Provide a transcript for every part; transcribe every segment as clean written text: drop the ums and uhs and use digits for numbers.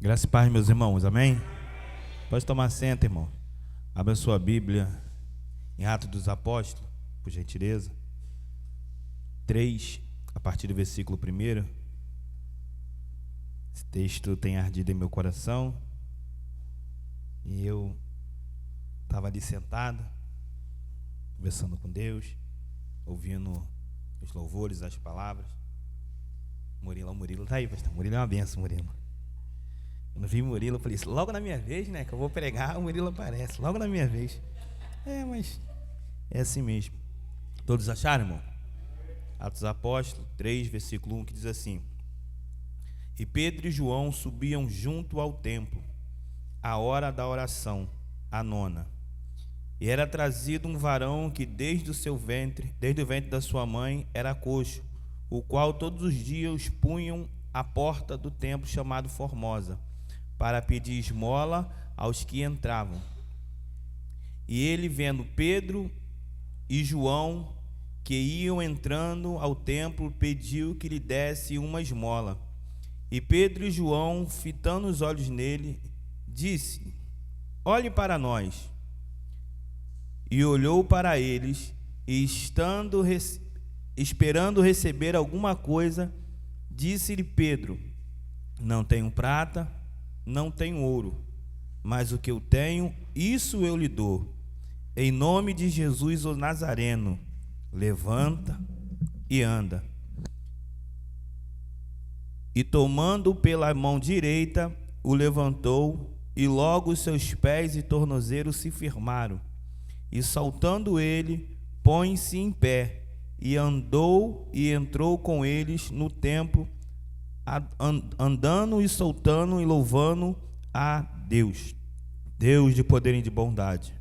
Graça e paz, meus irmãos, amém? Pode tomar assento, irmão. Abra a sua Bíblia em Atos dos Apóstolos, por gentileza. 3, a partir do versículo 1. Esse texto tem ardido em meu coração. E eu estava ali sentado, conversando com Deus, ouvindo os louvores, as palavras. Murilo está aí, pastor. Murilo é uma benção, Murilo. Quando vi Murilo, eu falei, logo na minha vez, né, que eu vou pregar, o Murilo aparece, logo na minha vez. Mas é assim mesmo. Todos acharam, irmão? Atos dos Apóstolos 3, versículo 1, que diz assim: E Pedro e João subiam junto ao templo, à hora da oração, a nona. E era trazido um varão que desde o ventre da sua mãe, era coxo, o qual todos os dias punham à porta do templo chamado Formosa, para pedir esmola aos que entravam. E ele, vendo Pedro e João que iam entrando ao templo, pediu que lhe desse uma esmola. E Pedro e João, fitando os olhos nele, disse: Olhe para nós. E olhou para eles, e esperando receber alguma coisa, disse-lhe Pedro: Não tenho prata, não tenho ouro, mas o que eu tenho, isso eu lhe dou. Em nome de Jesus o Nazareno, levanta e anda. E tomando-o pela mão direita, o levantou, e logo os seus pés e tornozelos se firmaram. E saltando ele, põe-se em pé, e andou e entrou com eles no templo, andando e soltando e louvando a Deus, Deus de poder e de bondade.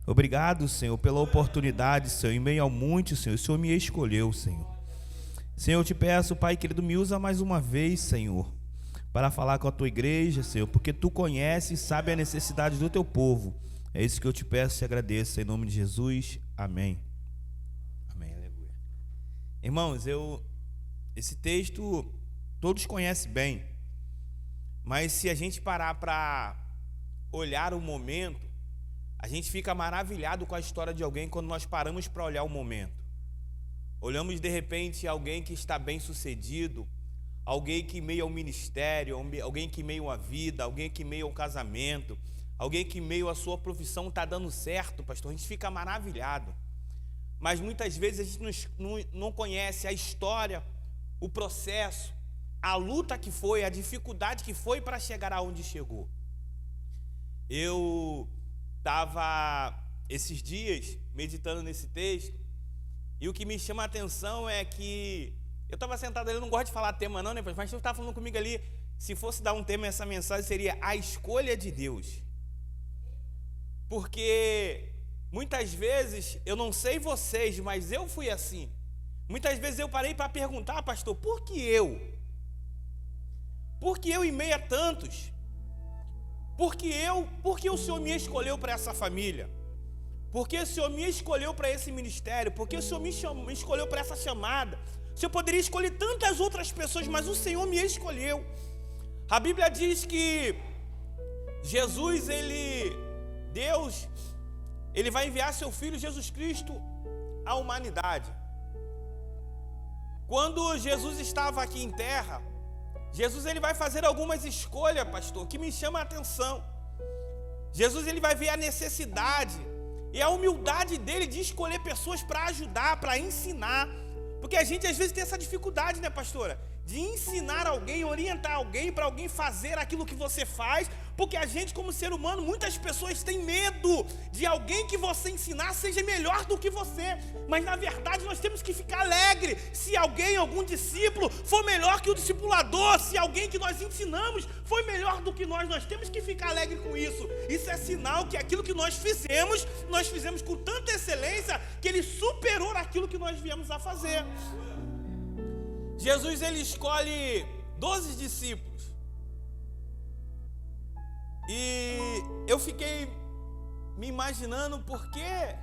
Obrigado, Senhor, pela oportunidade, Senhor, em meio ao muito, Senhor, o Senhor me escolheu, Senhor. Senhor, eu te peço, Pai querido, me usa mais uma vez, Senhor, para falar com a tua igreja, Senhor, porque tu conheces e sabe a necessidade do teu povo. É isso que eu te peço e agradeço, em nome de Jesus, amém. Amém, aleluia. Irmãos, esse texto todos conhecem bem, mas se a gente parar para olhar o momento, a gente fica maravilhado com a história de alguém quando nós paramos para olhar o momento. Olhamos de repente alguém que está bem sucedido, alguém que meio ao ministério, alguém que meio à vida, alguém que meio ao casamento, alguém que meio à sua profissão está dando certo, pastor, a gente fica maravilhado. Mas muitas vezes a gente não conhece a história, o processo, a luta que foi, a dificuldade que foi para chegar aonde chegou. Eu estava esses dias meditando nesse texto, e o que me chama a atenção é que eu estava sentado ali, eu não gosto de falar tema não, né? Mas você estava falando comigo ali, se fosse dar um tema, essa mensagem seria a escolha de Deus. Porque muitas vezes, eu não sei vocês, mas eu fui assim. Muitas vezes eu parei para perguntar, pastor, por que eu? Por que eu em meio a tantos? Por que o Senhor me escolheu para essa família? Por que o Senhor me escolheu para esse ministério? Por que o Senhor me escolheu para essa chamada? O Senhor poderia escolher tantas outras pessoas, mas o Senhor me escolheu. A Bíblia diz que Deus, Ele vai enviar seu Filho Jesus Cristo à humanidade. Quando Jesus estava aqui em terra, Jesus ele vai fazer algumas escolhas, pastor, que me chamam a atenção. Jesus ele vai ver a necessidade e a humildade dele de escolher pessoas para ajudar, para ensinar. Porque a gente às vezes tem essa dificuldade, né, pastora? De ensinar alguém, orientar alguém para alguém fazer aquilo que você faz, porque a gente como ser humano, muitas pessoas têm medo de alguém que você ensinar seja melhor do que você, mas na verdade nós temos que ficar alegre se algum discípulo for melhor que o discipulador, se alguém que nós ensinamos foi melhor do que nós temos que ficar alegre com isso. Isso é sinal que aquilo que nós fizemos com tanta excelência, que ele superou aquilo que nós viemos a fazer. Jesus ele escolhe 12 discípulos. E eu fiquei me imaginando por que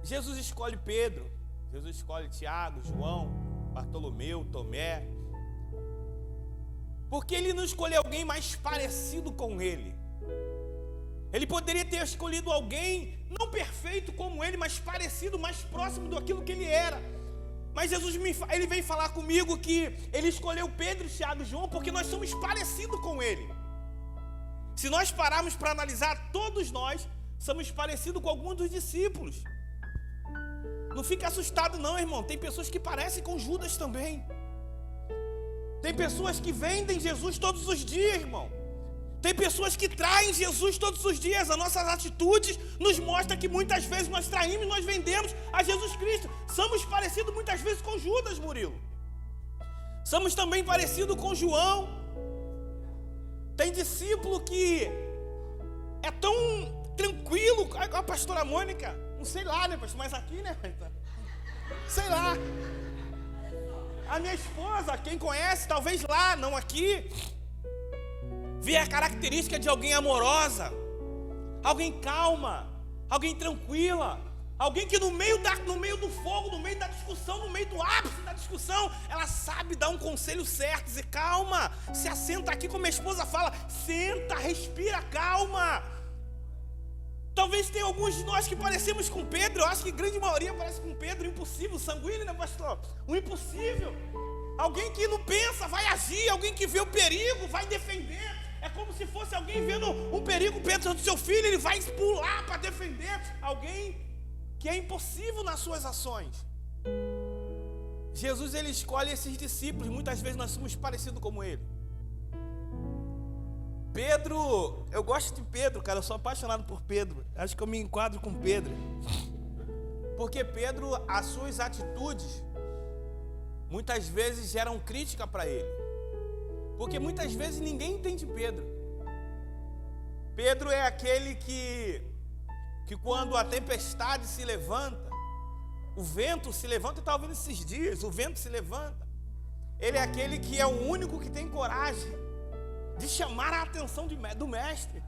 Jesus escolhe Pedro, Jesus escolhe Tiago, João, Bartolomeu, Tomé. Porque ele não escolheu alguém mais parecido com ele. Ele poderia ter escolhido alguém não perfeito como ele, mas parecido, mais próximo daquilo que ele era. Mas Jesus ele veio falar comigo que ele escolheu Pedro, Tiago e João porque nós somos parecidos com ele. Se nós pararmos para analisar, todos nós somos parecidos com alguns dos discípulos. Não fique assustado não, irmão. Tem pessoas que parecem com Judas também. Tem pessoas que vendem Jesus todos os dias, irmão. Tem pessoas que traem Jesus todos os dias. As nossas atitudes nos mostram que muitas vezes nós traímos, nós vendemos a Jesus Cristo. Somos parecidos muitas vezes com Judas, Murilo. Somos também parecidos com João. Tem discípulo que é tão tranquilo, a pastora Mônica, não sei lá, né, pastor, mas aqui, né, sei lá. A minha esposa, quem conhece, talvez lá, não aqui, vê a característica de alguém amorosa, alguém calma, alguém tranquila, alguém que no meio do fogo, no meio da discussão, no meio do ápice da discussão, ela sabe dar um conselho certo, dizer calma, se assenta aqui, como minha esposa fala, senta, respira, calma. Talvez tenha alguns de nós que parecemos com Pedro. Eu acho que a grande maioria parece com Pedro. Impossível, sanguíneo, né, pastor? O impossível. Alguém que não pensa, vai agir. Alguém que vê o perigo, vai defender. É como se fosse alguém vendo um perigo perto do seu filho, ele vai pular para defender. Alguém que é impossível nas suas ações. Jesus, ele escolhe esses discípulos. Muitas vezes nós somos parecidos como ele. Pedro, eu gosto de Pedro, cara, eu sou apaixonado por Pedro. Acho que eu me enquadro com Pedro. Porque Pedro, as suas atitudes, muitas vezes geram crítica para ele. Porque muitas vezes ninguém entende Pedro. Pedro é aquele que quando a tempestade se levanta, o vento se levanta, eu estava ouvindo esses dias, o vento se levanta. Ele é aquele que é o único que tem coragem de chamar a atenção do mestre.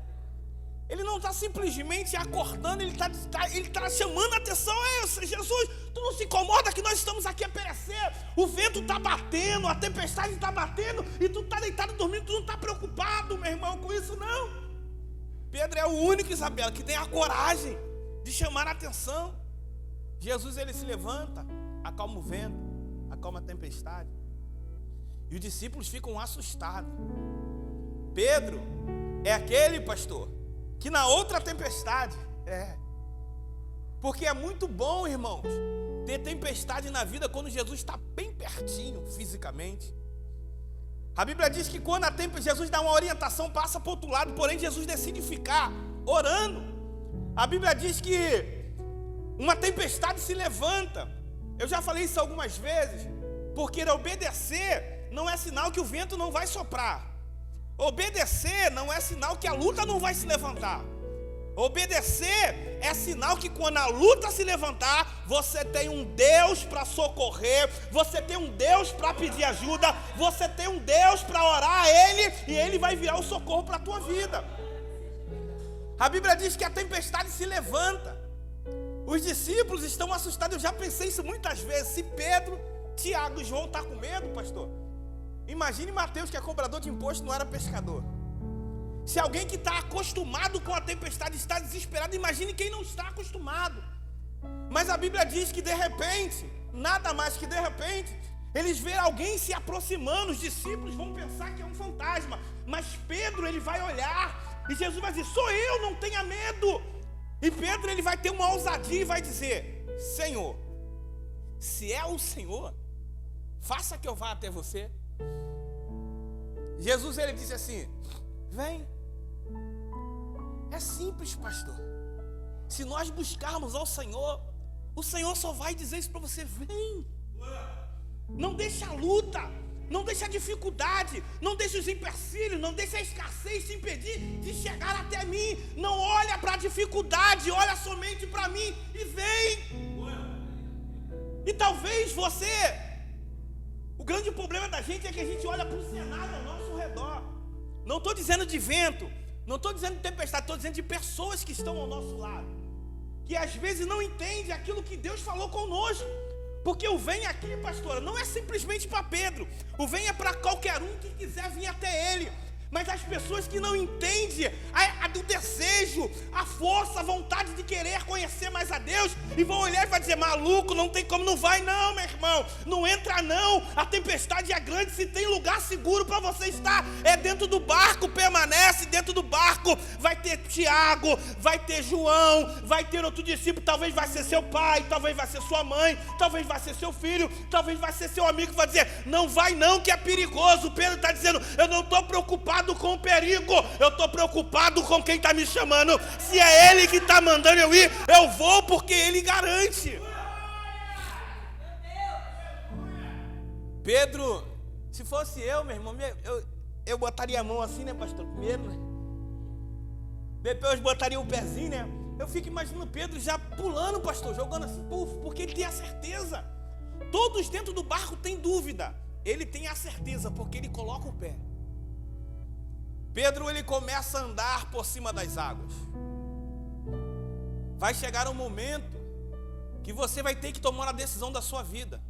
Ele não está simplesmente acordando, ele está chamando a atenção. Jesus, tu não se incomoda que nós estamos aqui a perecer? O vento está batendo, a tempestade está batendo, e tu está deitado dormindo, tu não está preocupado, meu irmão, com isso não. Pedro é o único, Isabela, que tem a coragem de chamar a atenção. Jesus, ele se levanta, acalma o vento, acalma a tempestade, e os discípulos ficam assustados. Pedro é aquele, pastor, que na outra tempestade, porque é muito bom, irmãos, ter tempestade na vida quando Jesus está bem pertinho fisicamente. A Bíblia diz que quando Jesus dá uma orientação, passa para o outro lado, porém Jesus decide ficar orando. A Bíblia diz que uma tempestade se levanta. Eu já falei isso algumas vezes, porque obedecer não é sinal que o vento não vai soprar. Obedecer não é sinal que a luta não vai se levantar. Obedecer é sinal que quando a luta se levantar, você tem um Deus para socorrer, você tem um Deus para pedir ajuda, você tem um Deus para orar a Ele, e Ele vai virar o socorro para a tua vida. A Bíblia diz que a tempestade se levanta. Os discípulos estão assustados. Eu já pensei isso muitas vezes. Se Pedro, Tiago e João estão com medo, pastor, imagine Mateus, que é cobrador de imposto, não era pescador. Se alguém que está acostumado com a tempestade está desesperado, imagine quem não está acostumado. Mas a Bíblia diz que de repente, nada mais que de repente, eles veem alguém se aproximando, os discípulos vão pensar que é um fantasma. Mas Pedro, ele vai olhar e Jesus vai dizer, sou eu, não tenha medo. E Pedro, ele vai ter uma ousadia e vai dizer, Senhor, se é o Senhor, faça que eu vá até você. Jesus, ele disse assim, vem. É simples, pastor. Se nós buscarmos ao Senhor, o Senhor só vai dizer isso para você, vem. Não deixa a luta, não deixa a dificuldade, não deixa os empecilhos, não deixa a escassez te impedir de chegar até mim. Não olha para a dificuldade, olha somente para mim e vem. E talvez você, o grande problema da gente é que a gente olha para o cenário ao nosso redor. Não estou dizendo de vento, não estou dizendo de tempestade, estou dizendo de pessoas que estão ao nosso lado, que às vezes não entendem aquilo que Deus falou conosco. Porque o vem aqui, pastora, não é simplesmente para Pedro. O vem é para qualquer um que quiser vir até ele. Mas as pessoas que não entendem o desejo, a força, a vontade de querer conhecer mais a Deus, e vão olhar e vai dizer: maluco, não tem como, não vai não, meu irmão, não entra não, a tempestade é grande. Se tem lugar seguro para você estar, é dentro do barco. Permanece dentro do barco. Vai ter Tiago, vai ter João, vai ter outro discípulo, talvez vai ser seu pai, talvez vai ser sua mãe, talvez vai ser seu filho, talvez vai ser seu amigo, que vai dizer: não vai não, que é perigoso. Pedro está dizendo: eu não estou preocupado com o perigo, eu estou preocupado com quem está me chamando. Se é Ele que está mandando eu ir, eu vou, porque Ele garante. Pedro, se fosse eu, meu irmão, eu botaria a mão assim, né, pastor? Primeiro, né? Depois botaria o pezinho, né? Eu fico imaginando Pedro já pulando, pastor, jogando assim, porque ele tem a certeza. Todos dentro do barco têm dúvida, ele tem a certeza, porque ele coloca o pé. Pedro, ele começa a andar por cima das águas. Vai chegar um momento que você vai ter que tomar a decisão da sua vida.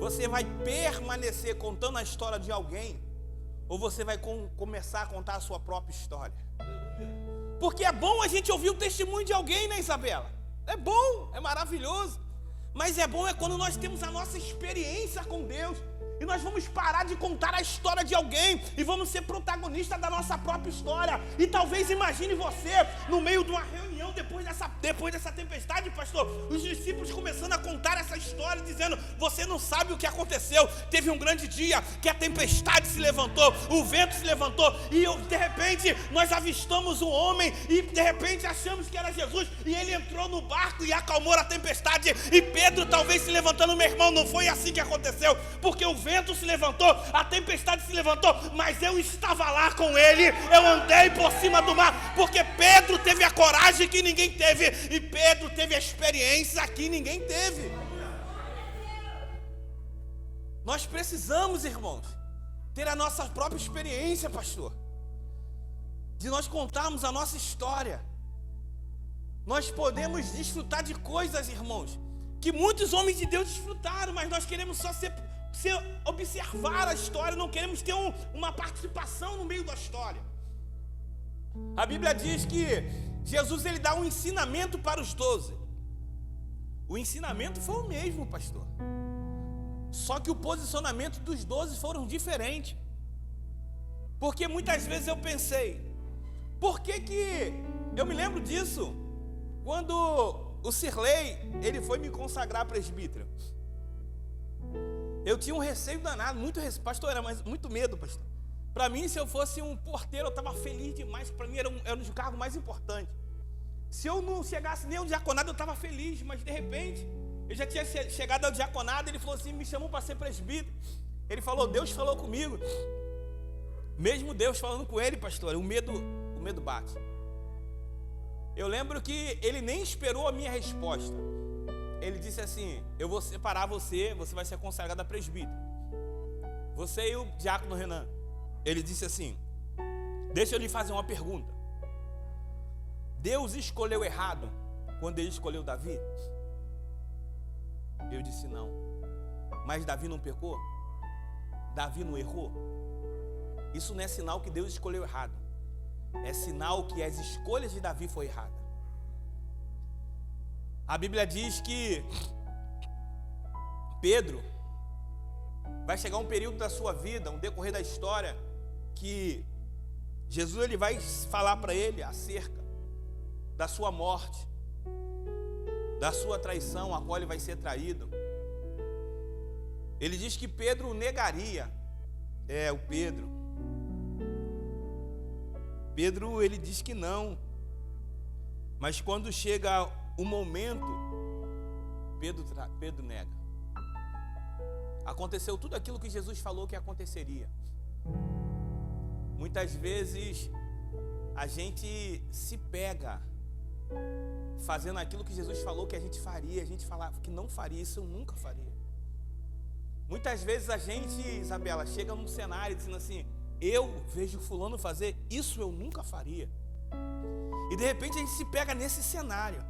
Você vai permanecer contando a história de alguém, ou você vai começar a contar a sua própria história? Porque é bom a gente ouvir o testemunho de alguém, né, Isabela? É bom, é maravilhoso. Mas é bom quando nós temos a nossa experiência com Deus. E nós vamos parar de contar a história de alguém e vamos ser protagonistas da nossa própria história. E talvez imagine você no meio de uma reunião depois dessa tempestade, pastor, os discípulos começando a contar essa história, dizendo: você não sabe o que aconteceu. Teve um grande dia que a tempestade se levantou, o vento se levantou, e de repente nós avistamos um homem, e de repente achamos que era Jesus, e ele entrou no barco e acalmou a tempestade. E Pedro talvez se levantando: meu irmão, não foi assim que aconteceu, porque o vento se levantou, a tempestade se levantou, mas eu estava lá com ele, eu andei por cima do mar, porque Pedro teve a coragem que ninguém teve, e Pedro teve a experiência que ninguém teve. Nós precisamos, irmãos, ter a nossa própria experiência, pastor, de nós contarmos a nossa história. Nós podemos desfrutar de coisas, irmãos, que muitos homens de Deus desfrutaram, mas nós queremos só observar a história, não queremos ter uma participação no meio da história. A Bíblia diz que Jesus, ele dá um ensinamento para os 12. O ensinamento foi o mesmo, pastor, só que o posicionamento dos 12 foram diferentes. Porque muitas vezes eu pensei: por que eu me lembro disso quando o Sirley, ele foi me consagrar presbítero. Eu tinha um receio danado, pastor, era muito medo, pastor. Para mim, se eu fosse um porteiro, eu estava feliz demais. Para mim era um dos cargos mais importantes. Se eu não chegasse nem ao diaconado, eu estava feliz. Mas de repente, eu já tinha chegado ao diaconado. Ele falou assim, me chamou para ser presbítero. Ele falou: Deus falou comigo. Mesmo Deus falando com ele, pastor, o medo bate. Eu lembro que ele nem esperou a minha resposta. Ele disse assim: eu vou separar você vai ser consagrado a presbítero. Você e o diácono Renan. Ele disse assim: deixa eu lhe fazer uma pergunta. Deus escolheu errado quando ele escolheu Davi? Eu disse: não. Mas Davi não pecou? Davi não errou? Isso não é sinal que Deus escolheu errado. É sinal que as escolhas de Davi foram erradas. A Bíblia diz que Pedro vai chegar um período da sua vida, um decorrer da história, que Jesus ele vai falar para ele acerca da sua morte, da sua traição, a qual ele vai ser traído. Ele diz que Pedro negaria. O Pedro, ele diz que não. Mas quando chega o momento, Pedro nega. Aconteceu tudo aquilo que Jesus falou que aconteceria. Muitas vezes a gente se pega fazendo aquilo que Jesus falou que a gente faria, a gente fala que não faria, isso eu nunca faria. Muitas vezes a gente, Isabela, chega num cenário dizendo assim: eu vejo fulano fazer, isso eu nunca faria. E de repente a gente se pega nesse cenário.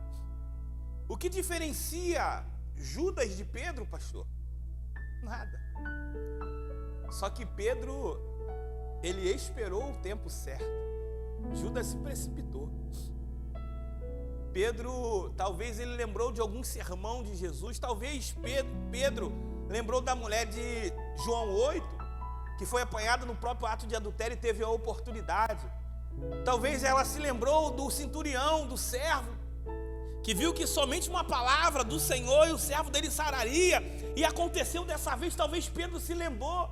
O que diferencia Judas de Pedro, pastor? Nada. Só que Pedro, ele esperou o tempo certo. Judas se precipitou. Pedro, talvez ele lembrou de algum sermão de Jesus. Talvez Pedro lembrou da mulher de João 8, que foi apanhada no próprio ato de adultério e teve a oportunidade. Talvez ela se lembrou do centurião, do servo, que viu que somente uma palavra do Senhor e o servo dele sararia, e aconteceu dessa vez. Talvez Pedro se lembrou,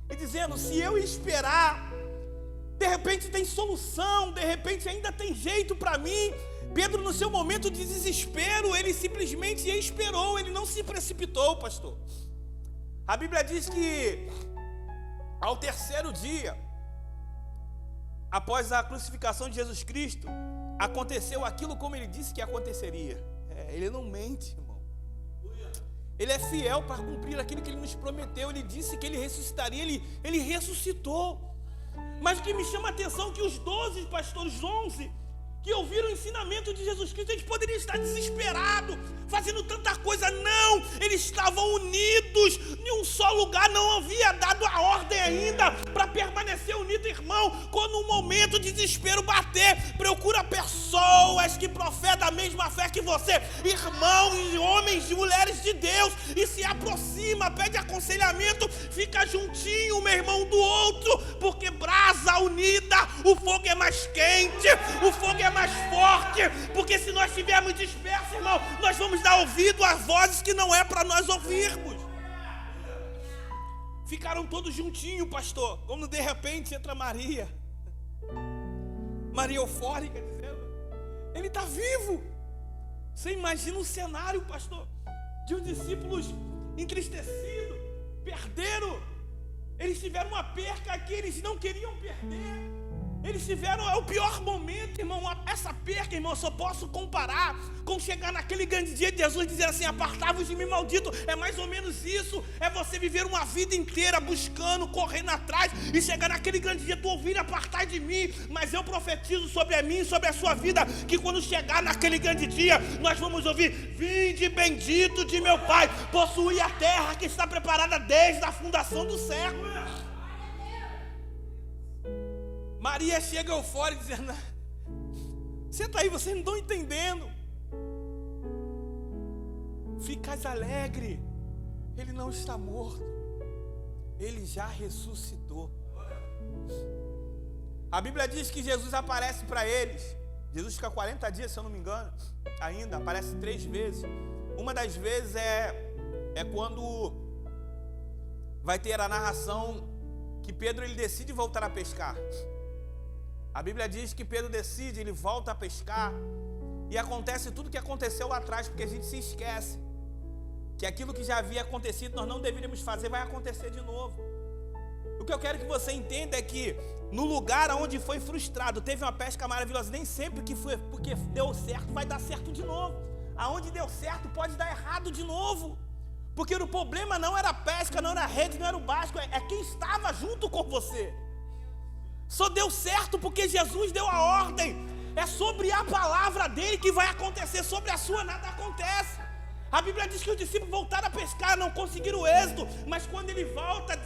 e dizendo, se eu esperar, de repente tem solução, de repente ainda tem jeito para mim. Pedro, no seu momento de desespero, ele simplesmente esperou, ele não se precipitou, pastor. A Bíblia diz que ao terceiro dia, após a crucificação de Jesus Cristo, aconteceu aquilo como ele disse que aconteceria. Ele não mente, irmão. Ele é fiel para cumprir aquilo que ele nos prometeu. Ele disse que ele ressuscitaria, ele ressuscitou. Mas o que me chama a atenção é que os 12 pastores, 11, que ouviram o ensinamento de Jesus Cristo, eles poderiam estar desesperados, fazendo tanta coisa. Não, eles estavam unidos em um só lugar. Não havia dado a ordem ainda para permanecer unido, irmão. Quando o momento de desespero bater, procura pessoas que profetam a mesma fé que você, irmãos, homens e mulheres de Deus, e se aproxima, pede aconselhamento, fica juntinho, meu irmão, do outro, porque brasa unida, o fogo é mais quente, o fogo é mais forte. Porque se nós estivermos dispersos, irmão, nós vamos dar ouvido às vozes que não é para nós ouvirmos. Ficaram todos juntinhos, pastor, quando de repente entra Maria eufórica, dizendo, ele está vivo. Você imagina o cenário, pastor, de os discípulos entristecidos, perderam, eles tiveram uma perca que eles não queriam perder. Eles tiveram o pior momento, irmão. Essa perca, irmão, eu só posso comparar com chegar naquele grande dia de Jesus dizer assim, apartai-vos de mim, maldito. É mais ou menos isso. É você viver uma vida inteira buscando, correndo atrás, e chegar naquele grande dia, tu ouvir, apartai de mim. Mas eu profetizo sobre a mim e sobre a sua vida, que quando chegar naquele grande dia, nós vamos ouvir, vinde bendito de meu Pai, possui a terra que está preparada desde a fundação do século. Maria chega eufórica dizendo, senta aí, vocês não estão entendendo. Ficais alegre, ele não está morto, ele já ressuscitou. A Bíblia diz que Jesus aparece para eles. Jesus fica 40 dias, se eu não me engano, ainda, aparece 3 vezes. Uma das vezes é quando vai ter a narração que Pedro ele decide voltar a pescar. A Bíblia diz que Pedro decide, ele volta a pescar, e acontece tudo o que aconteceu lá atrás, porque a gente se esquece que aquilo que já havia acontecido, nós não deveríamos fazer, vai acontecer de novo. O que eu quero que você entenda é que no lugar onde foi frustrado, teve uma pesca maravilhosa. Nem sempre que foi porque deu certo, vai dar certo de novo. Aonde deu certo, pode dar errado de novo. Porque o problema não era a pesca, não era a rede, não era o basco, é quem estava junto com você. Só deu certo porque Jesus deu a ordem. É sobre a palavra dele que vai acontecer, sobre a sua nada acontece. A Bíblia diz que os discípulos voltaram a pescar, não conseguiram o êxito, mas quando ele volta,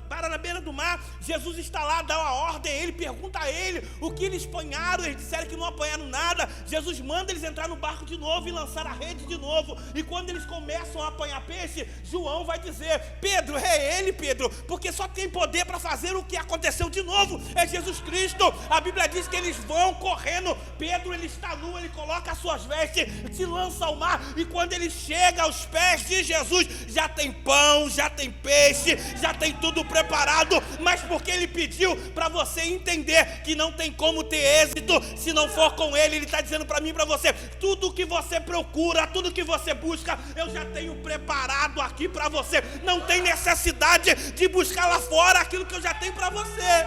para na beira do mar, Jesus está lá, dá uma ordem, ele pergunta a ele o que eles apanharam, eles disseram que não apanharam nada. Jesus manda eles entrar no barco de novo e lançar a rede de novo, e quando eles começam a apanhar peixe, João vai dizer, Pedro, é ele, Pedro, porque só tem poder para fazer o que aconteceu de novo, é Jesus Cristo. A Bíblia diz que eles vão correndo, Pedro ele está nu, ele coloca as suas vestes, se lança ao mar, e quando ele chega aos pés de Jesus, já tem pão, já tem peixe, já tem tudo preparado, mas porque ele pediu para você entender que não tem como ter êxito se não for com ele. Ele está dizendo para mim e para você, tudo que você procura, tudo que você busca, eu já tenho preparado aqui para você. Não tem necessidade de buscar lá fora aquilo que eu já tenho para você.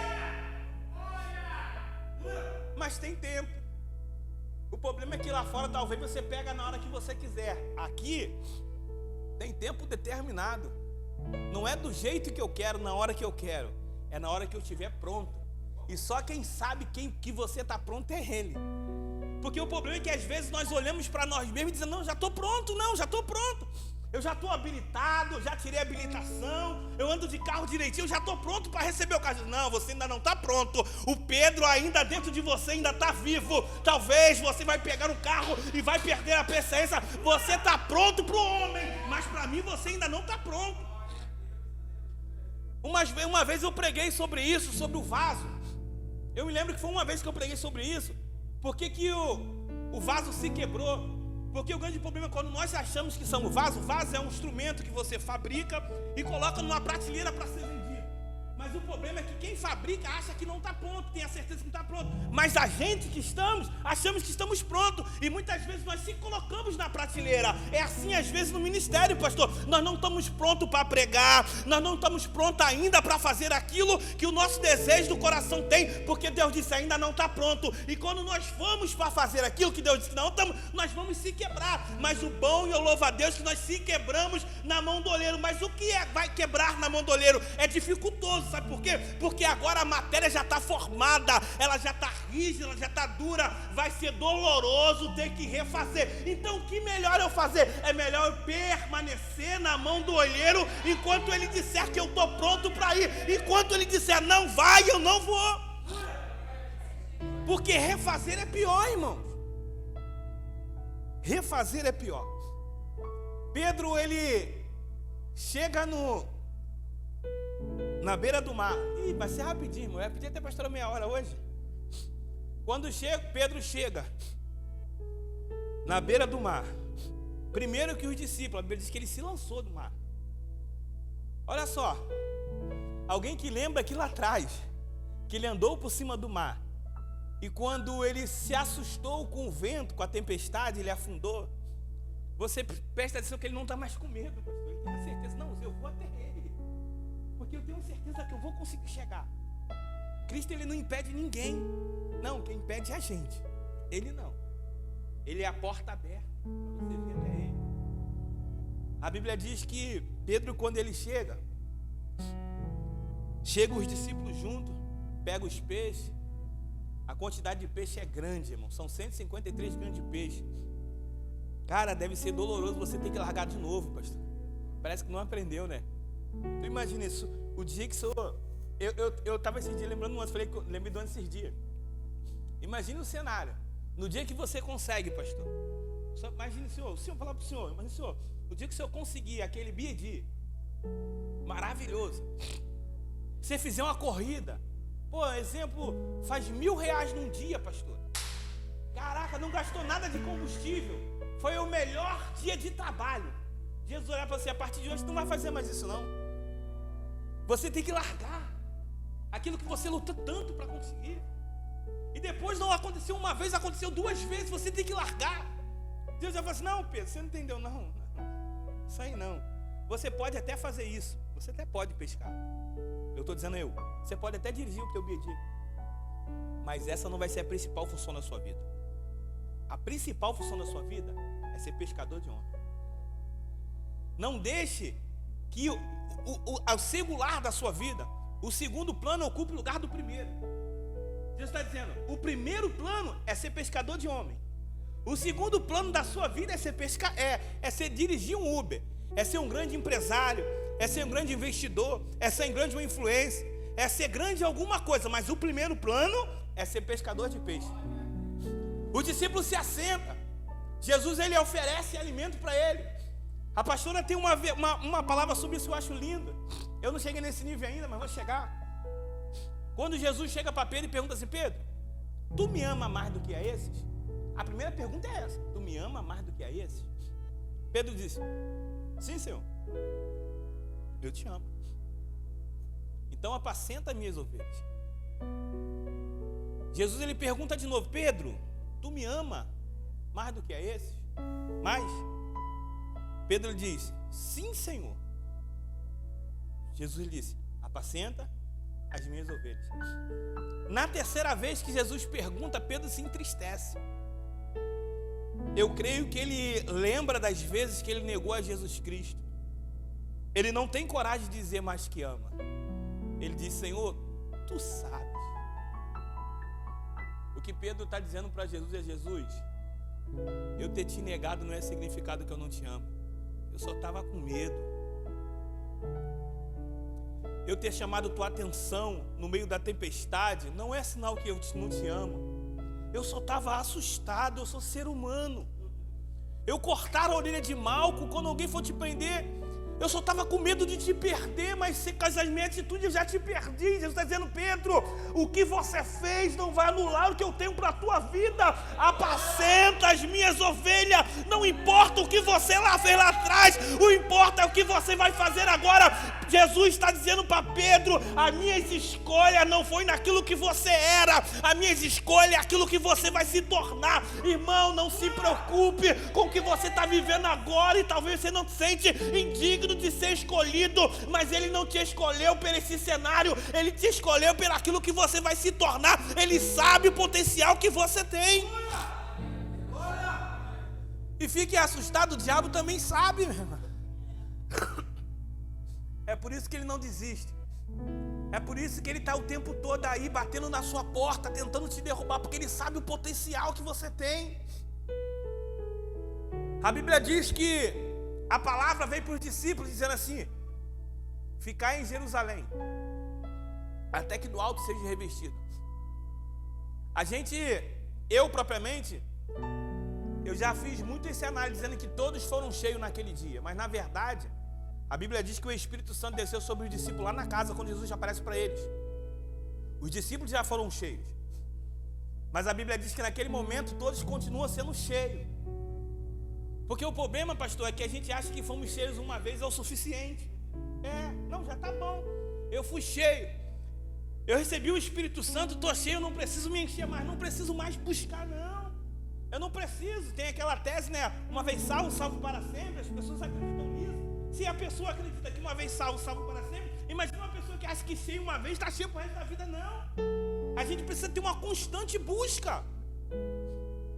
Mas tem tempo. O problema é que lá fora talvez você pega na hora que você quiser. Aqui tem tempo determinado. Não é do jeito que eu quero, na hora que eu quero. É na hora que eu estiver pronto. E só quem sabe que você está pronto é Ele. Porque o problema é que às vezes nós olhamos para nós mesmos e dizemos, não, já estou pronto, não, já estou pronto. Eu já estou habilitado, já tirei a habilitação, eu ando de carro direitinho, eu já estou pronto para receber o carro. Não, você ainda não está pronto. O Pedro ainda dentro de você ainda está vivo. Talvez você vai pegar o carro e vai perder a paciência. Você está pronto para o homem, mas para mim você ainda não está pronto. Uma vez eu preguei sobre isso, sobre o vaso. Eu me lembro que foi uma vez que eu preguei sobre isso. Por que o vaso se quebrou? Porque o grande problema é quando nós achamos que somos vaso. Vaso é um instrumento que você fabrica e coloca numa prateleira para ser vendido. Mas o problema é que quem fabrica acha que não está pronto, tem a certeza que não está pronto. Mas a gente que achamos que estamos prontos. E muitas vezes nós se colocamos na prateleira. É assim às vezes no ministério, pastor. Nós não estamos prontos para pregar. Nós não estamos prontos ainda para fazer aquilo que o nosso desejo do coração tem. Porque Deus disse ainda não está pronto. E quando nós vamos para fazer aquilo que Deus disse que não estamos, nós vamos se quebrar. Mas o bom e eu louvo a Deus que nós se quebramos na mão do oleiro. Mas o que vai quebrar na mão do oleiro? É dificultoso. Sabe por quê? Porque agora a matéria já está formada, ela já está rígida, ela já está dura, vai ser doloroso ter que refazer. Então o que melhor eu fazer? É melhor eu permanecer na mão do olheiro enquanto ele disser que eu estou pronto para ir. Enquanto ele disser não vai, eu não vou. Porque refazer é pior, irmãos. Refazer é pior. Pedro, ele chega na beira do mar. Ih, vai ser rapidinho, irmão. Eu ia pedir até pastor meia hora hoje. Quando Pedro chega na beira do mar, primeiro que os discípulos, a Bíblia diz que ele se lançou do mar. Olha só, alguém que lembra que lá atrás, que ele andou por cima do mar, e quando ele se assustou com o vento, com a tempestade, ele afundou. Você presta atenção que ele não está mais com medo, pastor. Ele tem a certeza, não, eu vou até ele, porque eu tenho certeza que eu vou conseguir chegar. Cristo, ele não impede ninguém. Não, quem impede é a gente. Ele não. Ele é a porta aberta para você vir até ele. A Bíblia diz que Pedro, quando ele chegam os discípulos juntos, pegam os peixes. A quantidade de peixe é grande, irmão. São 153 grandes peixes. Cara, deve ser doloroso você ter que largar de novo, pastor. Parece que não aprendeu, né? Tu imagina isso. O dia que o senhor... Eu estava esses dias lembrando, lembrei do ano esses dias. Imagine o cenário. No dia que você consegue, pastor. Imagine o senhor falar para o senhor, imagine o senhor, o dia que o senhor conseguir aquele BD maravilhoso, você fizer uma corrida, pô, exemplo, faz R$1.000 num dia, pastor. Caraca, não gastou nada de combustível. Foi o melhor dia de trabalho. Jesus olhar para você, a partir de hoje tu não vai fazer mais isso não. Você tem que largar aquilo que você lutou tanto para conseguir. E depois não aconteceu uma vez, aconteceu 2 vezes, você tem que largar. Deus vai falar assim, não, Pedro, você não entendeu, não. Isso aí não. Você pode até fazer isso, você até pode pescar. Eu estou dizendo você pode até dirigir o teu BD, mas essa não vai ser a principal função da sua vida. A principal função da sua vida é ser pescador de homens. Não deixe que o singular da sua vida, o segundo plano ocupe o lugar do primeiro. Jesus está dizendo, o primeiro plano é ser pescador de homem. O segundo plano da sua vida é ser dirigir um Uber, é ser um grande empresário, é ser um grande investidor, é ser grande uma influência, é ser grande alguma coisa, mas o primeiro plano é ser pescador de peixe. Os discípulos se assentam, Jesus, ele oferece alimento para ele. A pastora tem uma palavra sobre isso, eu acho lindo. Eu não cheguei nesse nível ainda, mas vou chegar. Quando Jesus chega para Pedro e pergunta assim, Pedro, tu me ama mais do que a esses? A primeira pergunta é essa, tu me ama mais do que a esses? Pedro disse, sim, Senhor, eu te amo. Então apacenta minhas ovelhas. Jesus, ele pergunta de novo, Pedro, tu me ama mais do que a esses? Mais? Pedro diz, sim, Senhor. Jesus disse, apacenta as minhas ovelhas. Na terceira vez que Jesus pergunta, Pedro se entristece. Eu creio que ele lembra das vezes que ele negou a Jesus Cristo. Ele não tem coragem de dizer mais que ama. Ele diz, Senhor, tu sabes. O que Pedro está dizendo para Jesus é, Jesus, eu ter te negado não é significado que eu não te amo. Eu Eu só estava com medo. Eu ter chamado tua atenção no meio da tempestade não é sinal que eu não te amo. Eu só estava assustado, eu sou ser humano. Eu cortar a orelha de Malco quando alguém for te prender. Eu só estava com medo de te perder, mas com as minhas atitudes eu já te perdi. Jesus está dizendo: Pedro, o que você fez não vai anular o que eu tenho para a tua vida. Apacenta as minhas ovelhas. Não importa o que você lá fez lá atrás, o importa é o que você vai fazer agora. Jesus está dizendo para Pedro: as minhas escolhas não foi naquilo que você era, as minhas escolhas é aquilo que você vai se tornar. Irmão, não se preocupe com o que você está vivendo agora, e talvez você não se sente indigno de ser escolhido, mas Ele não te escolheu por esse cenário, Ele te escolheu por aquilo que você vai se tornar. Ele sabe o potencial que você tem. E fique assustado, o diabo também sabe, meu irmão. É por isso que ele não desiste. É por isso que ele está o tempo todo aí batendo na sua porta, tentando te derrubar, porque ele sabe o potencial que você tem. A Bíblia diz que a palavra veio para os discípulos dizendo assim: ficai em Jerusalém, até que do alto seja revestido. Eu propriamente, eu já fiz muito esse análise, dizendo que todos foram cheios naquele dia. Mas na verdade, a Bíblia diz que o Espírito Santo desceu sobre os discípulos lá na casa, quando Jesus aparece para eles. Os discípulos já foram cheios, mas a Bíblia diz que naquele momento todos continuam sendo cheios. Porque o problema, pastor, é que a gente acha que fomos cheios uma vez é o suficiente. Não, já está bom. Eu fui cheio, eu recebi o Espírito Santo, estou cheio, eu não preciso me encher mais, não preciso mais buscar, não. Eu não preciso. Tem aquela tese, né? Uma vez salvo, salvo para sempre. As pessoas acreditam nisso. Se a pessoa acredita que uma vez salvo, salvo para sempre, imagina uma pessoa que acha que cheio uma vez, está cheio para o resto da vida. Não. A gente precisa ter uma constante busca.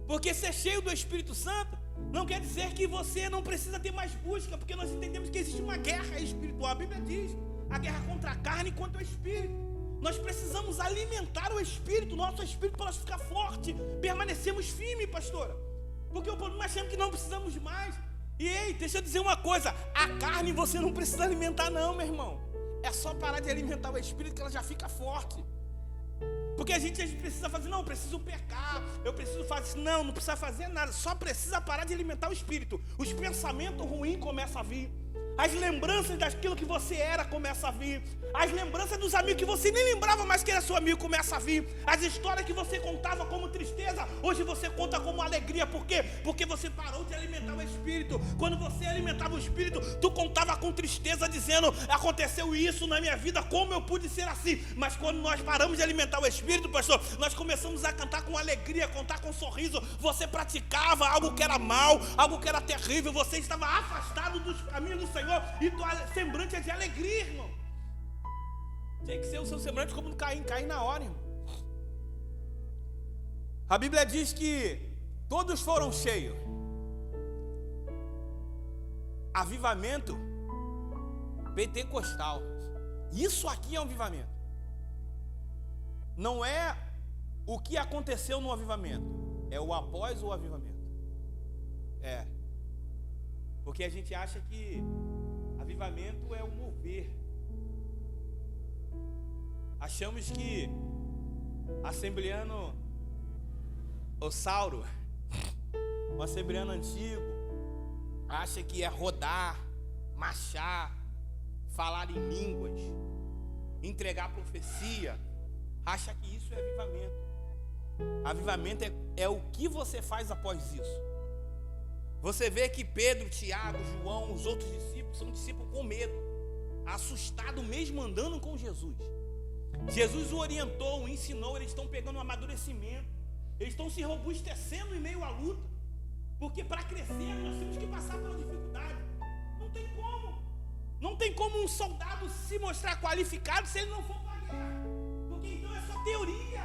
Porque ser cheio do Espírito Santo não quer dizer que você não precisa ter mais busca, porque nós entendemos que existe uma guerra espiritual. A Bíblia diz: a guerra contra a carne e contra o Espírito. Nós precisamos alimentar o Espírito, nosso Espírito, para ficar forte, permanecemos firmes, pastora. Porque o problema é que não precisamos mais. E ei, deixa eu dizer uma coisa: a carne você não precisa alimentar não, meu irmão. É só parar de alimentar o Espírito que ela já fica forte. Porque a gente precisa fazer, não, eu preciso pecar, eu preciso fazer, não precisa fazer nada, só precisa parar de alimentar o Espírito. Os pensamentos ruins começam a vir. As lembranças daquilo que você era começam a vir. As lembranças dos amigos que você nem lembrava mais que era seu amigo começam a vir. As histórias que você contava como tristeza, hoje você conta como alegria. Por quê? Porque você parou de alimentar o Espírito. Quando você alimentava o Espírito, tu contava com tristeza, dizendo: aconteceu isso na minha vida, como eu pude ser assim? Mas quando nós paramos de alimentar o Espírito, pastor, nós começamos a cantar com alegria, contar com sorriso. Você praticava algo que era mal, algo que era terrível. Você estava afastado dos caminhos do Senhor, e tua semblante é de alegria, irmão. Tinha que ser o seu semblante como Caim na hora, irmão. A Bíblia diz que todos foram cheios. Avivamento pentecostal. Isso aqui é um avivamento. Não é o que aconteceu no avivamento, é o após o avivamento. Porque a gente acha que avivamento é o mover. Achamos que assembleano ossauro, um assembleano antigo, acha que é rodar, marchar, falar em línguas, entregar profecia. Acha que isso é avivamento. Avivamento é o que você faz após isso. Você vê que Pedro, Tiago, João, os outros discípulos são discípulos com medo, assustados mesmo andando com Jesus. Jesus o orientou, o ensinou, eles estão pegando um amadurecimento, eles estão se robustecendo em meio à luta, porque para crescer nós temos que passar pela dificuldade. Não tem como um soldado se mostrar qualificado se ele não for para a guerra, porque então é só teoria.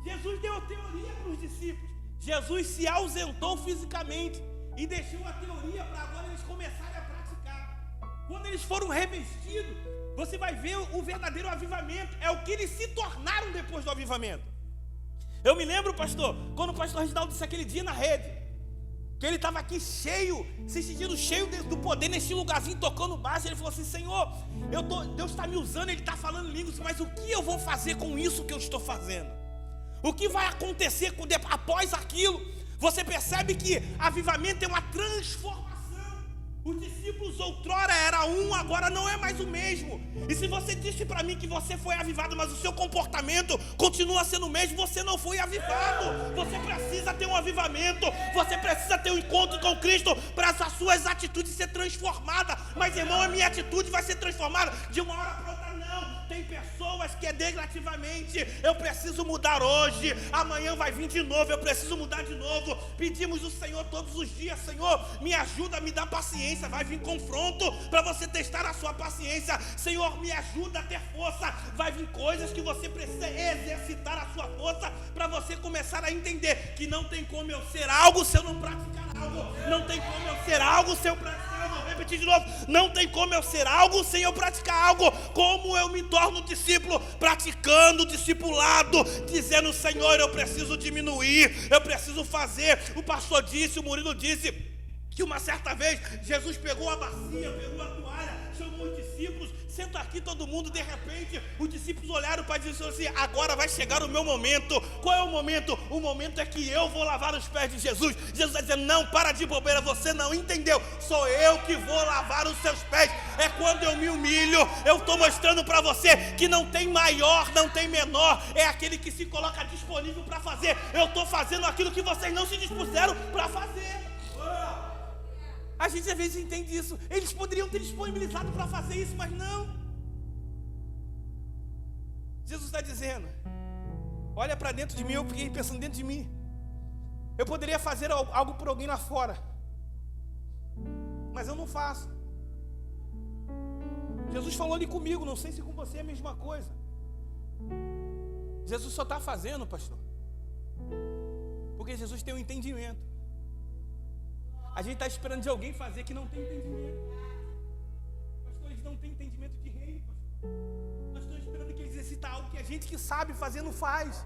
Jesus deu teoria para os discípulos, Jesus se ausentou fisicamente e deixou a teoria para agora eles começarem a praticar. Quando eles foram revestidos, você vai ver o verdadeiro avivamento. É o que eles se tornaram depois do avivamento. Eu me lembro, pastor, quando o pastor Reginaldo disse aquele dia na rede, que ele estava aqui cheio, se sentindo cheio do poder nesse lugarzinho, tocando baixo. Ele falou assim: Senhor, Deus está me usando, Ele está falando línguas, mas o que eu vou fazer com isso que eu estou fazendo? O que vai acontecer após aquilo? Você percebe que avivamento é uma transformação. Os discípulos outrora era um, agora não é mais o mesmo. E se você disse para mim que você foi avivado, mas o seu comportamento continua sendo o mesmo, você não foi avivado. Você precisa ter um avivamento, você precisa ter um encontro com Cristo para as suas atitudes ser transformadas. Mas irmão, a minha atitude vai ser transformada de uma hora para outra? Não. Tem pessoas que é degradativamente. Eu preciso mudar hoje, amanhã vai vir de novo, eu preciso mudar de novo. Pedimos o Senhor todos os dias: Senhor, me ajuda, me dá paciência. Vai vir confronto para você testar a sua paciência. Senhor, me ajuda a ter força. Vai vir coisas que você precisa exercitar a sua força para você começar a entender que não tem como eu ser algo se eu não praticar algo. Não tem como eu ser algo se eu praticar algo. Vou repetir de novo: não tem como eu ser algo sem eu praticar algo. Como eu me torno discípulo? Praticando o discipulado, dizendo: Senhor, eu preciso diminuir, eu preciso fazer. O pastor disse, o Murilo disse que uma certa vez Jesus pegou a bacia, pegou a toalha, chamou os discípulos: senta aqui todo mundo. De repente os discípulos olharam para Jesus e disseram assim: agora vai chegar o meu momento. Qual é o momento? O momento é que eu vou lavar os pés de Jesus. Jesus está dizendo: não, para de bobeira, você não entendeu, sou eu que vou lavar os seus pés. É quando eu me humilho, eu estou mostrando para você que não tem maior, não tem menor, é aquele que se coloca disponível para fazer. Eu estou fazendo aquilo que vocês não se dispuseram para fazer. A gente às vezes entende isso. Eles poderiam ter disponibilizado para fazer isso, mas não. Jesus está dizendo: olha para dentro de mim. Eu fiquei pensando dentro de mim. Eu poderia fazer algo por alguém lá fora, mas eu não faço. Jesus falou ali comigo, não sei se com você é a mesma coisa. Jesus só está fazendo, pastor, porque Jesus tem um entendimento. A gente está esperando de alguém fazer que não tem entendimento. Pastor, eles não têm entendimento de reino, pastor. Nós estamos esperando que eles exercitem algo que a gente que sabe fazer não faz.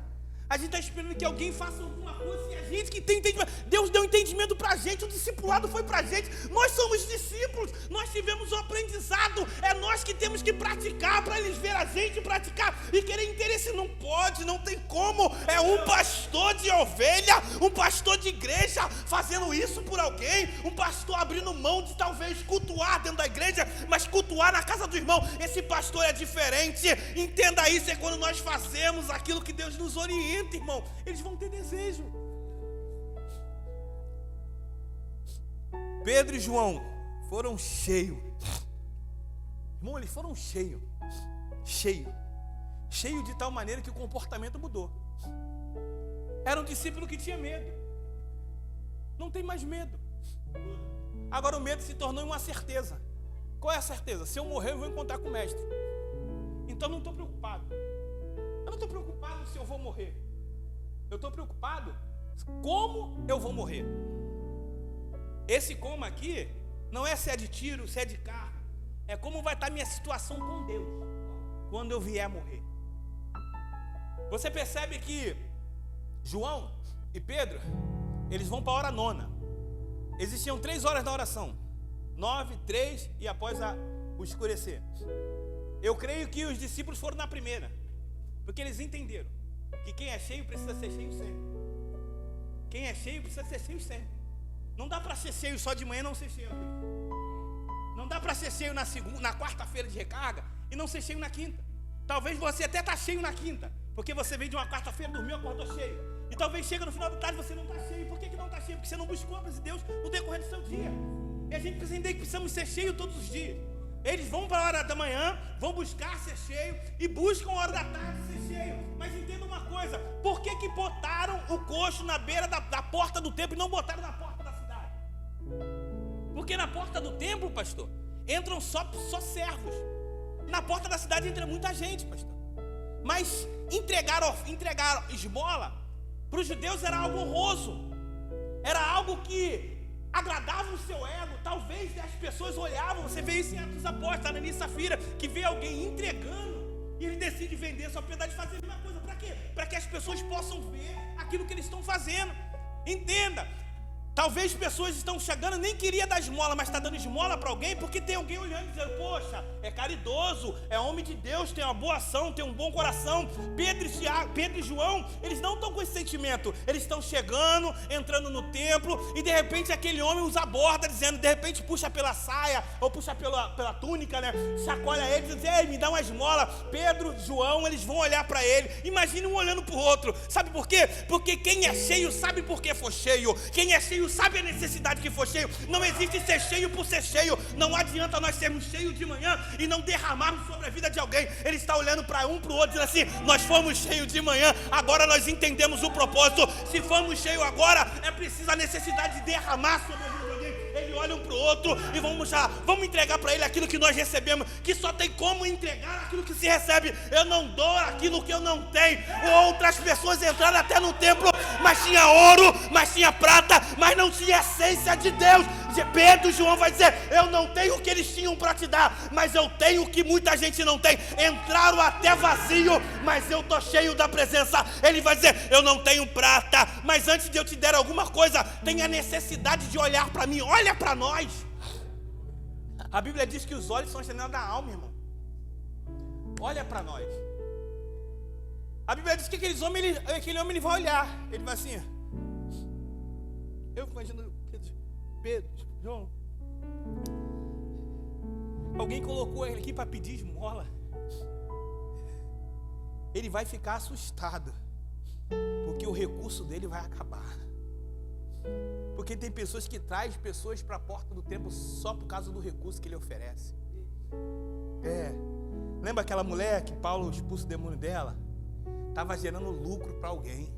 A gente está esperando que alguém faça alguma coisa e a gente que tem entendimento. Deus deu entendimento para a gente, o discipulado foi para a gente. Nós somos discípulos, nós tivemos o aprendizado. É nós que temos que praticar para eles verem a gente praticar e querer interesse. Não pode, não tem como. É um pastor de ovelha, um pastor de igreja fazendo isso por alguém. Um pastor abrindo mão de talvez cultuar dentro da igreja, mas cultuar na casa do irmão. Esse pastor é diferente. Entenda isso, é quando nós fazemos aquilo que Deus nos orienta. Irmão, eles vão ter desejo. Pedro e João foram cheios. Irmão, eles foram cheios de tal maneira que o comportamento mudou. Era um discípulo que tinha medo, não tem mais medo. Agora o medo se tornou uma certeza. Qual é a certeza? Se eu morrer, eu vou encontrar com o mestre. Então não estou preocupado. Eu não estou preocupado se eu vou morrer. Eu estou preocupado como eu vou morrer. Esse como aqui não é se é de tiro, se é de carro. É como vai estar minha situação com Deus quando eu vier morrer. Você percebe que João e Pedro, eles vão para a hora 9. Existiam 3 horas da oração: 9, 3 e após o escurecer. Eu creio que os discípulos foram na primeira, porque eles entenderam que quem é cheio precisa ser cheio sempre. Quem é cheio precisa ser cheio sempre. Não dá para ser cheio só de manhã e não ser cheio. Não dá para ser cheio na quarta-feira de recarga e não ser cheio na quinta. Talvez você até está cheio na quinta, porque você veio de uma quarta-feira, dormiu, acordou cheio. E talvez chega no final da tarde e você não está cheio. Por que não está cheio? Porque você não buscou a presença de Deus no decorrer do seu dia. E a gente precisa entender que precisamos ser cheios todos os dias. Eles vão para a hora da manhã, vão buscar ser cheio e buscam a hora da tarde ser cheio. Mas entenda uma coisa: por que botaram o coxo na beira da porta do templo e não botaram na porta da cidade? Porque na porta do templo, pastor, entram só servos. Na porta da cidade entra muita gente, pastor. Mas entregar esmola para os judeus era algo honroso. Era algo que agradava o seu ego. Talvez as pessoas olhavam. Você vê isso em Atos dos Apóstolos, Ananias e Safira, que vê alguém entregando e ele decide vender sua propriedade e fazer a mesma coisa. Para quê? Para que as pessoas possam ver aquilo que eles estão fazendo. Entenda, Talvez pessoas estão chegando, nem queria dar esmola, mas está dando esmola para alguém, porque tem alguém olhando e dizendo, poxa, é caridoso, é homem de Deus, tem uma boa ação, tem um bom coração. Pedro e João, eles não estão com esse sentimento, eles estão chegando, entrando no templo, e de repente aquele homem os aborda, dizendo, de repente puxa pela saia, ou puxa pela túnica, né? Chacoalha ele, diz, ei, me dá uma esmola. Pedro, João, eles vão olhar para ele, imagine um olhando para o outro, sabe por quê? Porque quem é cheio sabe por que foi cheio, quem é cheio sabe a necessidade que for cheio. Não existe ser cheio por ser cheio. Não adianta nós sermos cheios de manhã e não derramarmos sobre a vida de alguém. Ele está olhando para um, para o outro, dizendo assim, nós fomos cheios de manhã, agora nós entendemos o propósito. Se fomos cheios agora, é preciso a necessidade de derramar sobre a vida de alguém. Ele olha um para o outro e vamos entregar para ele aquilo que nós recebemos, que só tem como entregar aquilo que se recebe. Eu não dou aquilo que eu não tenho. Outras pessoas entraram até no templo, mas tinha ouro, mas tinha prata, mas não tinha essência de Deus. Pedro e João vai dizer, eu não tenho o que eles tinham para te dar, mas eu tenho o que muita gente não tem. Entraram até vazio, mas eu estou cheio da presença. Ele vai dizer, eu não tenho prata, mas antes de eu te der alguma coisa, tem a necessidade de olhar para mim. Olha para nós. A Bíblia diz que os olhos são a janela da alma, irmão. Olha para nós. A Bíblia diz que aquele homem ele vai olhar. Ele vai assim. Eu imagino Pedro, João. Alguém colocou ele aqui para pedir esmola. Ele vai ficar assustado, porque o recurso dele vai acabar. Porque tem pessoas que trazem pessoas para a porta do templo só por causa do recurso que ele oferece. Lembra aquela mulher que Paulo expulsa o demônio dela? Estava gerando lucro para alguém.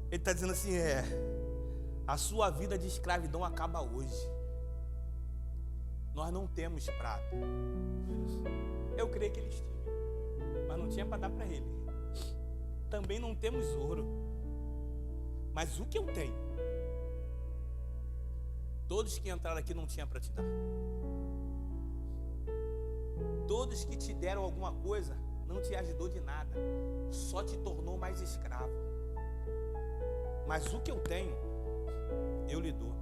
Ele está dizendo assim, a sua vida de escravidão acaba hoje. Nós não temos prata. Eu creio que eles tinham, mas não tinha para dar para ele. Também não temos ouro, mas o que eu tenho, todos que entraram aqui não tinham para te dar. Todos que te deram alguma coisa não te ajudou de nada, só te tornou mais escravo. Mas o que eu tenho, eu lhe dou.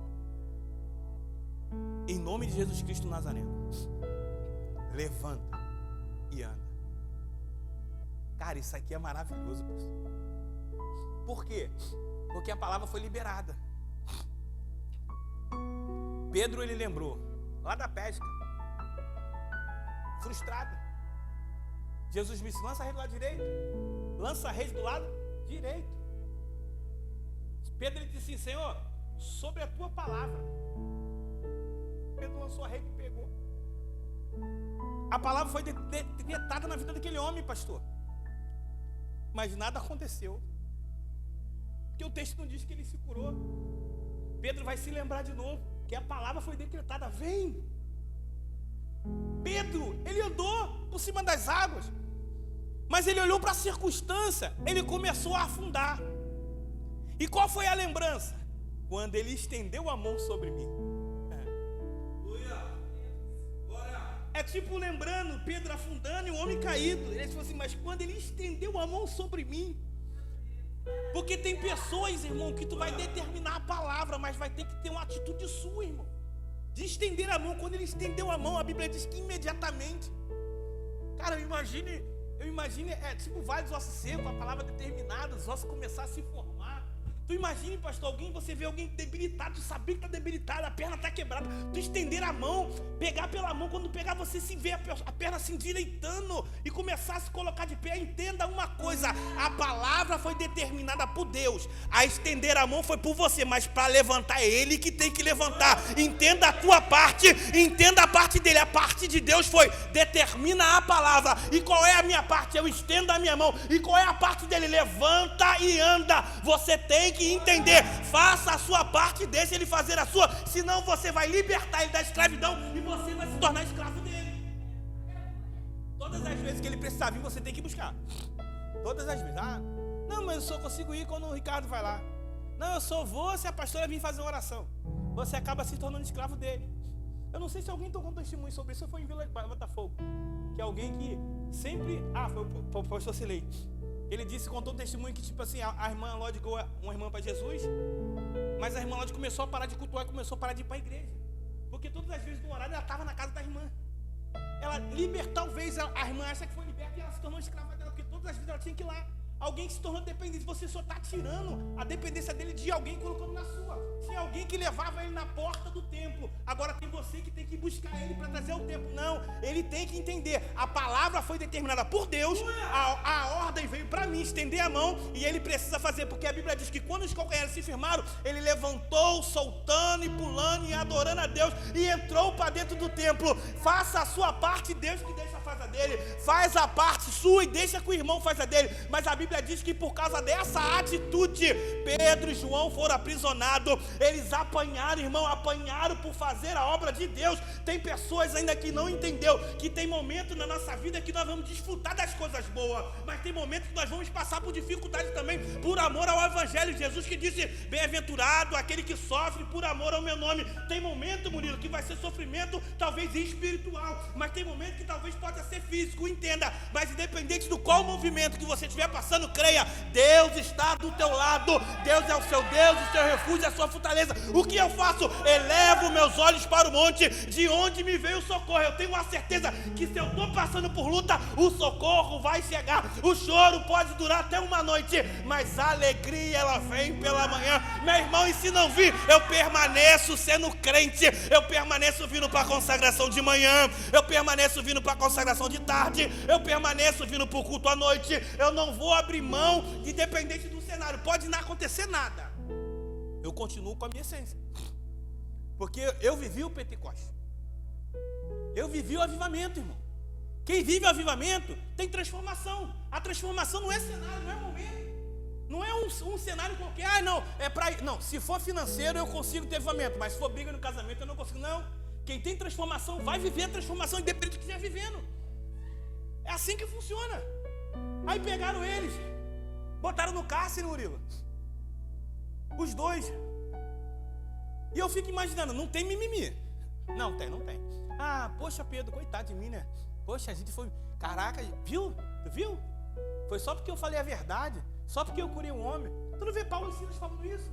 Em nome de Jesus Cristo Nazareno, levanta e anda. Cara, isso aqui é maravilhoso, pessoal. Por quê? Porque a palavra foi liberada. Pedro, ele lembrou lá da pesca, frustrado. Jesus disse, lança a rede do lado direito. Lança a rede do lado direito. Pedro, ele disse assim, Senhor, sobre a tua palavra. Pedro lançou a rede e pegou. A palavra foi decretada na vida daquele homem, pastor. Mas nada aconteceu. Porque o texto não diz que ele se curou. Pedro vai se lembrar de novo que a palavra foi decretada. Vem. Pedro, ele andou por cima das águas, mas ele olhou para a circunstância. Ele começou a afundar. E qual foi a lembrança? Quando ele estendeu a mão sobre mim. É tipo lembrando Pedro afundando e o homem caído. Ele falou assim, mas quando ele estendeu a mão sobre mim. Porque tem pessoas, irmão, que tu vai determinar a palavra, mas vai ter que ter uma atitude sua, irmão, de estender a mão. Quando ele estendeu a mão, a Bíblia diz que imediatamente. Cara, eu imagine, tipo vale dos ossos secos, a palavra determinada, os ossos começar a se formar. Tu imagine, pastor, você vê alguém debilitado, tu saber que está debilitado, a perna está quebrada, tu estender a mão, pegar pela mão, quando pegar você se vê a perna se endireitando e começar a se colocar de pé. Entenda uma coisa, a palavra foi determinada por Deus, a estender a mão foi por você, mas para levantar é Ele que tem que levantar. Entenda a tua parte, entenda a parte dele. A parte de Deus foi, determina a palavra. E qual é a minha parte? Eu estendo a minha mão. E qual é a parte dele? Levanta e anda. Você tem que entender, faça a sua parte, deixa ele fazer a sua, senão você vai libertar ele da escravidão e você vai se tornar escravo dele. Todas as vezes que ele precisar vir, você tem que buscar. Todas as vezes. Não, mas eu só consigo ir quando o Ricardo vai lá. Não, eu só vou se a pastora vir fazer uma oração. Você acaba se tornando escravo dele. Eu não sei se alguém tocou um testemunho sobre isso, ou foi em Vila Botafogo, que é alguém que sempre, foi o pastor Silei. Ele disse, contou um testemunho que tipo assim, a irmã Ló ligou uma irmã para Jesus, mas a irmã Ló começou a parar de cultuar e começou a parar de ir para a igreja, porque todas as vezes no horário ela estava na casa da irmã. Ela talvez a irmã acha que foi liberta e ela se tornou escrava dela, porque todas as vezes ela tinha que ir lá. Alguém que se tornou dependente, você só está tirando a dependência dele de alguém e colocando na sua. Tinha alguém que levava ele na porta do templo, agora tem você que tem que buscar ele para trazer o templo. Não, ele tem que entender, a palavra foi determinada por Deus, a ordem veio para mim, estender a mão, e ele precisa fazer, porque a Bíblia diz que quando os calcanhares se firmaram, ele levantou, soltando e pulando e adorando a Deus, e entrou para dentro do templo. Faça a sua parte, Deus que deixa faz a dele, faz a parte sua e deixa que o irmão faz a dele. Mas a Bíblia diz que por causa dessa atitude, Pedro e João foram aprisionados. Eles apanharam, irmão, apanharam por fazer a obra de Deus. Tem pessoas ainda que não entendeu que tem momentos na nossa vida que nós vamos desfrutar das coisas boas, mas tem momentos que nós vamos passar por dificuldade também, por amor ao Evangelho. Jesus que disse, bem-aventurado aquele que sofre por amor ao meu nome. Tem momento, Murilo, que vai ser sofrimento talvez espiritual, mas tem momento que talvez possa ser físico, entenda. Mas independente do qual movimento que você estiver passando, creia, Deus está do teu lado. Deus é o seu Deus, o seu refúgio, a sua fortaleza. O que eu faço? Elevo meus olhos para o monte, de onde me veio o socorro. Eu tenho uma certeza que se eu estou passando por luta, o socorro vai chegar. O choro pode durar até uma noite, mas a alegria ela vem pela manhã. Meu irmão, e se não vir, eu permaneço sendo crente, eu permaneço vindo para a consagração de manhã, eu permaneço vindo para a consagração de tarde, eu permaneço vindo para o culto à noite. Eu não vou abrir mão, independente do cenário. Pode não acontecer nada, eu continuo com a minha essência, porque eu vivi o Pentecostes, eu vivi o avivamento, irmão. Quem vive o avivamento tem transformação. A transformação não é cenário, não é momento, não é um cenário qualquer. Ah, não, é para ir. Não, se for financeiro eu consigo ter avivamento, mas se for briga no casamento eu não consigo. Não, quem tem transformação vai viver a transformação independente do que estiver vivendo. É assim que funciona. Aí pegaram eles, botaram no cárcere, Murilo, os dois. E eu fico imaginando, não tem mimimi. Não tem. Ah, poxa, Pedro, coitado de mim, né? Poxa, a gente foi, caraca, viu? Tu viu? Foi só porque eu falei a verdade, só porque eu curei um homem. Tu não vê Paulo e Silas falando isso?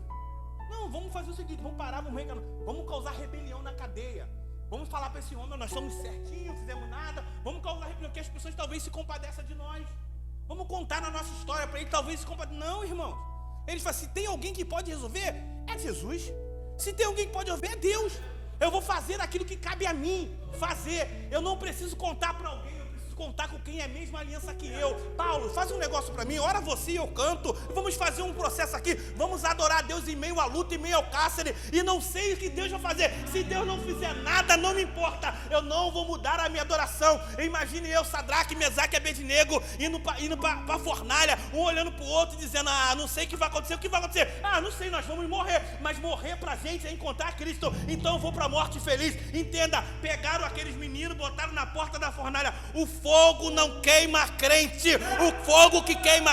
Não, vamos fazer o seguinte, vamos parar, vamos causar rebelião na cadeia. Vamos falar para esse homem, nós somos certinhos, não fizemos nada. Vamos causar rebelião, que as pessoas talvez se compadeçam de nós. Vamos contar na nossa história para ele, talvez se compadeça. Não, irmãos. Eles falam, se tem alguém que pode resolver, é Jesus. Se tem alguém que pode resolver, é Deus. Eu vou fazer aquilo que cabe a mim fazer. Eu não preciso contar para alguém, eu preciso contar com quem é a mesma aliança que eu. Paulo, faz um negócio para mim, ora você e eu canto. Vamos fazer um processo aqui, vamos adorar a Deus em meio à luta, em meio ao cárcere. E não sei o que Deus vai fazer. Se Deus não fizer nada, não me importa. Eu não vou mudar a minha adoração. Imagine eu, Sadraque, Mesaque e Abednego, indo para a fornalha, um olhando para o outro e dizendo, ah, não sei o que vai acontecer. O que vai acontecer? Ah, não sei, nós vamos morrer. Mas morrer para a gente é encontrar Cristo. Então eu vou para a morte feliz. Entenda, pegaram aqueles meninos, botaram na porta da fornalha. O fogo não queima crente. O fogo que queima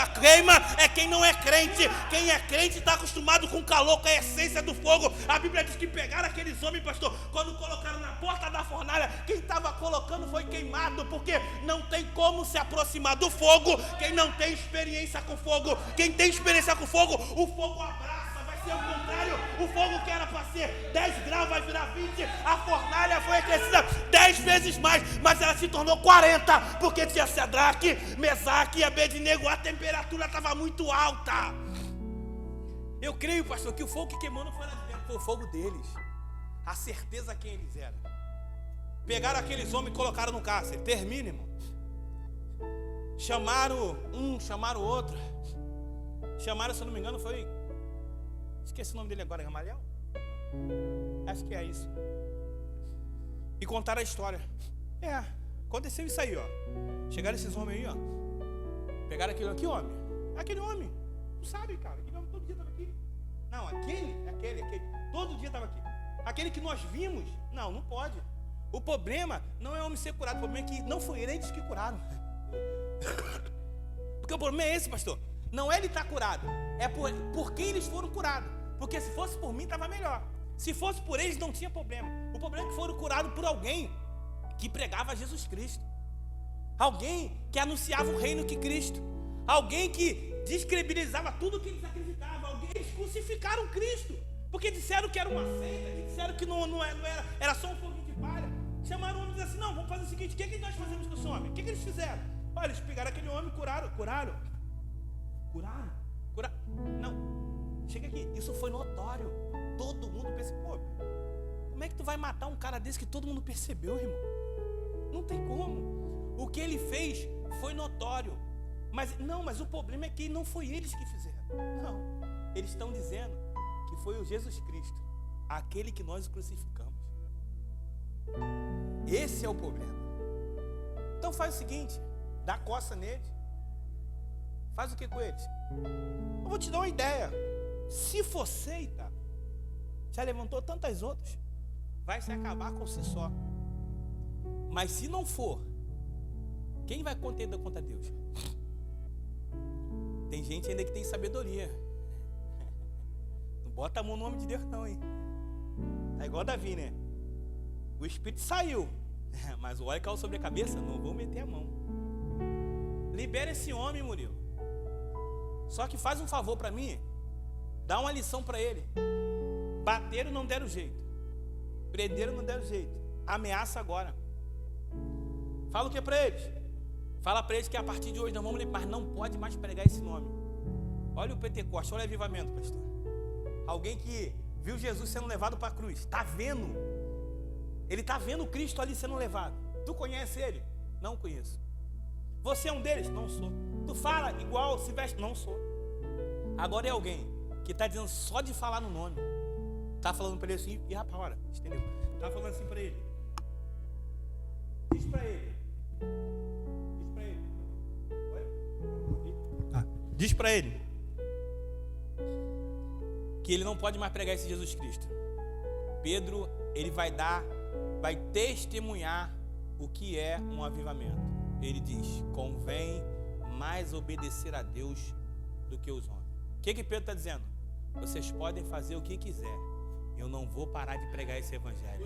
é quem não é crente. Quem é crente está acostumado com o calor, com a essência do fogo. A Bíblia diz que pegaram aqueles homens, pastor, quando colocaram na porta da fornalha, quem estava colocando foi queimado, porque não tem como se aproximar do fogo quem não tem experiência com fogo. Quem tem experiência com fogo, o fogo abraça, vai ser o contrário. O fogo que era para ser 10 graus vai virar 20. A fornalha foi aquecida 10 vezes mais, mas ela se tornou 40, porque tinha Sadraque, Mesaque e Abednego. A temperatura estava muito alta. Eu creio, pastor, que o fogo que queimou não foi lá de dentro, foi o fogo deles. A certeza quem eles eram. Pegaram aqueles homens e colocaram no cárcere. Termina, irmão. Chamaram um, chamaram outro. Chamaram, se eu não me engano, foi... Esqueci o nome dele agora, Gamaliel? Acho que é isso. E contaram a história. Aconteceu isso aí, ó. Chegaram esses homens aí, ó. Pegaram aquele aqui, homem. Aquele homem. Tu sabe, cara. Aquele homem todo dia estava aqui. Não, aquele. Todo dia estava aqui. Aquele que nós vimos. Não pode. O problema não é o homem ser curado. O problema é que não foi eles que curaram. Porque o problema é esse, pastor. Não é ele estar curado. É por quem eles foram curados. Porque se fosse por mim, estava melhor. Se fosse por eles, não tinha problema. O problema é que foram curados por alguém que pregava Jesus Cristo. Alguém que anunciava o reino de Cristo. alguém que descredibilizava tudo que eles acreditavam, eles crucificaram Cristo, porque disseram que era uma seita, disseram que não era só um foguinho de palha. Chamaram o homem e disseram assim: não, vamos fazer o seguinte, o que nós fazemos com esse homem? O que eles fizeram? Olha, eles pegaram aquele homem e curaram. Não, chega aqui, isso foi notório, todo mundo percebeu. Como é que tu vai matar um cara desse que todo mundo percebeu, irmão? Não tem como. O que ele fez foi notório. Mas o problema é que não foi eles que fizeram. Não, eles estão dizendo que foi o Jesus Cristo, aquele que nós crucificamos. Esse é o problema. Então faz o seguinte, dá coça neles. Faz o que com eles? Eu vou te dar uma ideia. Se for seita, já levantou tantas outras, vai se acabar com si só. Mas se não for, quem vai contender contra Deus? Tem gente ainda que tem sabedoria. Não bota a mão no nome de Deus não, hein? É igual Davi, né? O espírito saiu, mas o óleo caiu sobre a cabeça, não vou meter a mão. Libera esse homem, Murilo. Só que faz um favor para mim, dá uma lição para ele. Bateram, não deram jeito. Prenderam, não deram jeito. Ameaça agora. Fala o que para eles? Fala para eles que a partir de hoje nós vamos ler, mas não pode mais pregar esse nome. Olha o Pentecostes, olha o avivamento, pastor. Alguém que viu Jesus sendo levado para a cruz, está vendo. Ele está vendo Cristo ali sendo levado. Tu conhece ele? Não conheço. Você é um deles? Não sou. Tu fala igual, se veste? Não sou. Agora é alguém que está dizendo só de falar no nome. Está falando para ele assim, e rapaz, olha, entendeu? Está falando assim para ele. Diz para ele. Diz para ele que ele não pode mais pregar esse Jesus Cristo. Pedro, ele vai testemunhar o que é um avivamento. Ele diz: convém mais obedecer a Deus do que os homens. O que Pedro está dizendo? Vocês podem fazer o que quiser, eu não vou parar de pregar esse evangelho.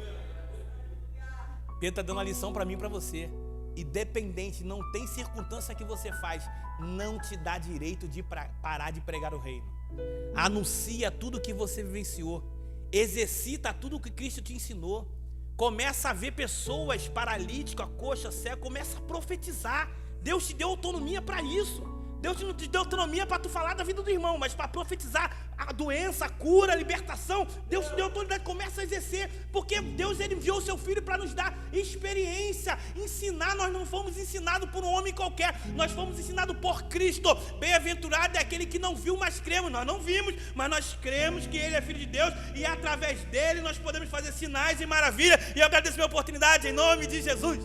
Pedro está dando uma lição para mim e para você. Independente, não tem circunstância que você faz, não te dá direito de parar de pregar o reino. Anuncia tudo que você vivenciou, exercita tudo que Cristo te ensinou, começa a ver pessoas paralíticas, coxa, cego, começa a profetizar. Deus te deu autonomia para isso. Deus não te deu autonomia para tu falar da vida do irmão, mas para profetizar a doença, a cura, a libertação. Deus te deu autoridade, começa a exercer, porque Deus, ele enviou o seu filho para nos dar experiência, ensinar. Nós não fomos ensinados por um homem qualquer, nós fomos ensinados por Cristo. Bem-aventurado é aquele que não viu, mas cremos. Nós não vimos, mas nós cremos que ele é filho de Deus, e através dele nós podemos fazer sinais e maravilhas. E eu agradeço a minha oportunidade em nome de Jesus.